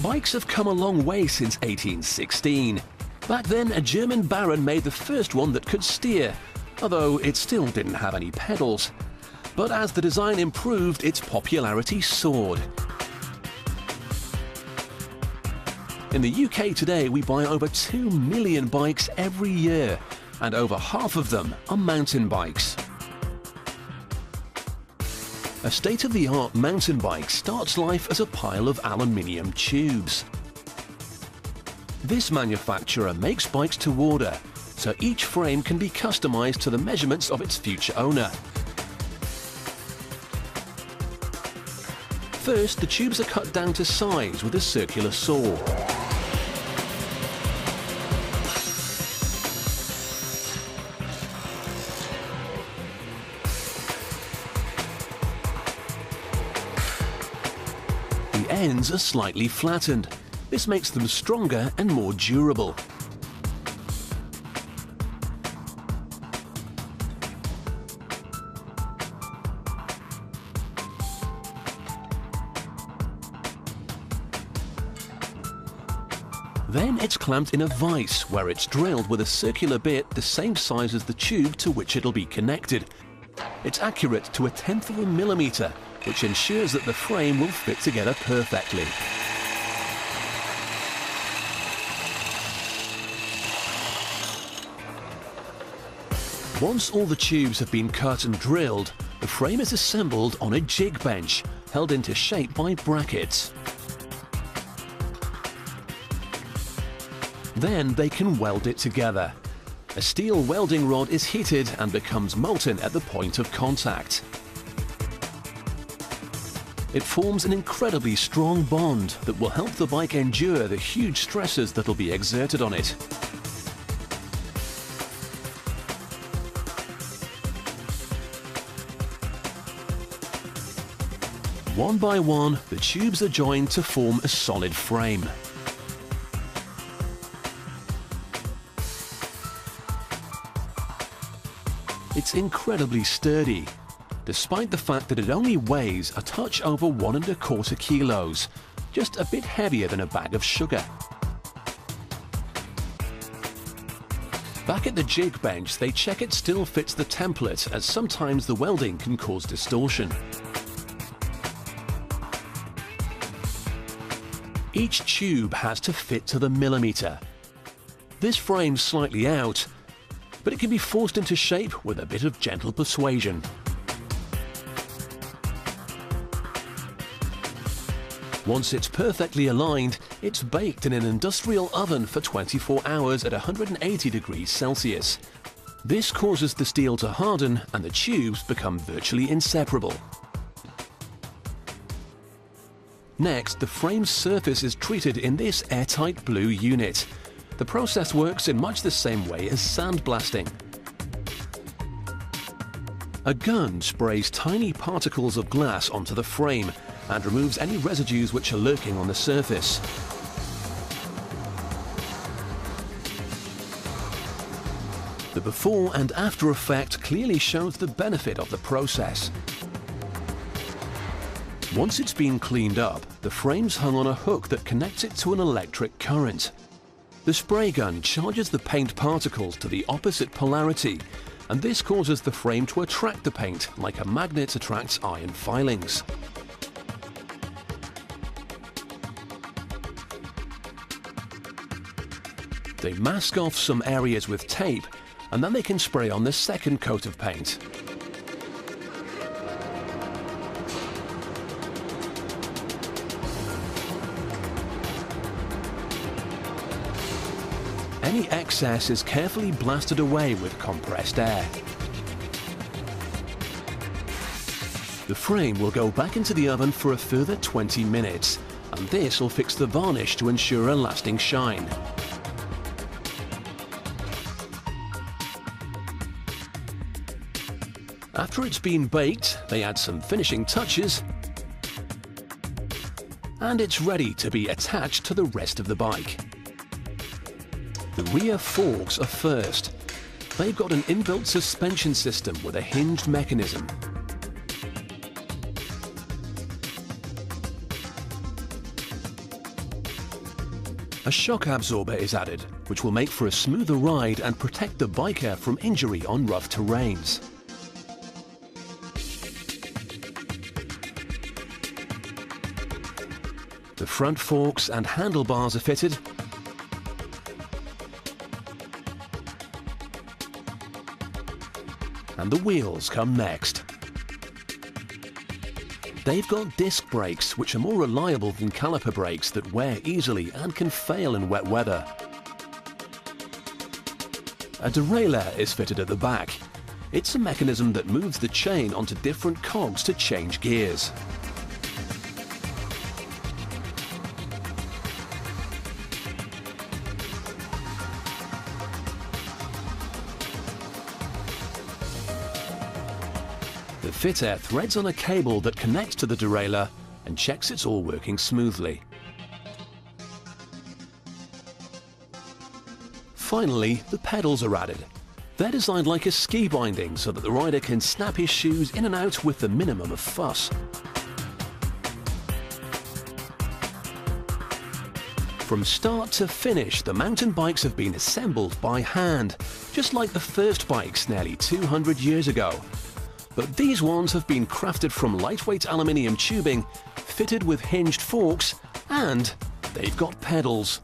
Bikes have come a long way since 1816. Back then, a German baron made the first one that could steer, although it still didn't have any pedals. But as the design improved, its popularity soared. In the UK today, we buy over 2 million bikes every year, and over half of them are mountain bikes. A state-of-the-art mountain bike starts life as a pile of aluminium tubes. This manufacturer makes bikes to order, so each frame can be customized to the measurements of its future owner. First, the tubes are cut down to size with a circular saw. The ends are slightly flattened. This makes them stronger and more durable. Then it's clamped in a vise where it's drilled with a circular bit the same size as the tube to which it'll be connected. It's accurate to 1/10 of a millimeter, which ensures that the frame will fit together perfectly. Once all the tubes have been cut and drilled, the frame is assembled on a jig bench, held into shape by brackets. Then they can weld it together. A steel welding rod is heated and becomes molten at the point of contact. It forms an incredibly strong bond that will help the bike endure the huge stresses that'll be exerted on it. One by one, the tubes are joined to form a solid frame. It's incredibly sturdy, despite the fact that it only weighs a touch over 1¼ kilos, just a bit heavier than a bag of sugar. Back at the jig bench, they check it still fits the template, as sometimes the welding can cause distortion. Each tube has to fit to the millimeter. This frame's slightly out, but it can be forced into shape with a bit of gentle persuasion. Once it's perfectly aligned, it's baked in an industrial oven for 24 hours at 180 degrees Celsius. This causes the steel to harden and the tubes become virtually inseparable. Next, the frame's surface is treated in this airtight blue unit. The process works in much the same way as sandblasting. A gun sprays tiny particles of glass onto the frame and removes any residues which are lurking on the surface. The before and after effect clearly shows the benefit of the process. Once it's been cleaned up, the frame's hung on a hook that connects it to an electric current. The spray gun charges the paint particles to the opposite polarity, and this causes the frame to attract the paint like a magnet attracts iron filings. They mask off some areas with tape, and then they can spray on the second coat of paint. Any excess is carefully blasted away with compressed air. The frame will go back into the oven for a further 20 minutes, and this will fix the varnish to ensure a lasting shine. After it's been baked, they add some finishing touches, and it's ready to be attached to the rest of the bike. The rear forks are first. They've got an inbuilt suspension system with a hinged mechanism. A shock absorber is added, which will make for a smoother ride and protect the biker from injury on rough terrains. The front forks and handlebars are fitted, and the wheels come next. They've got disc brakes, which are more reliable than caliper brakes that wear easily and can fail in wet weather. A derailleur is fitted at the back. It's a mechanism that moves the chain onto different cogs to change gears. The fitter threads on a cable that connects to the derailleur and checks it's all working smoothly. Finally, the pedals are added. They're designed like a ski binding so that the rider can snap his shoes in and out with the minimum of fuss. From start to finish, the mountain bikes have been assembled by hand, just like the first bikes nearly 200 years ago. But these ones have been crafted from lightweight aluminium tubing, fitted with hinged forks, and they've got pedals.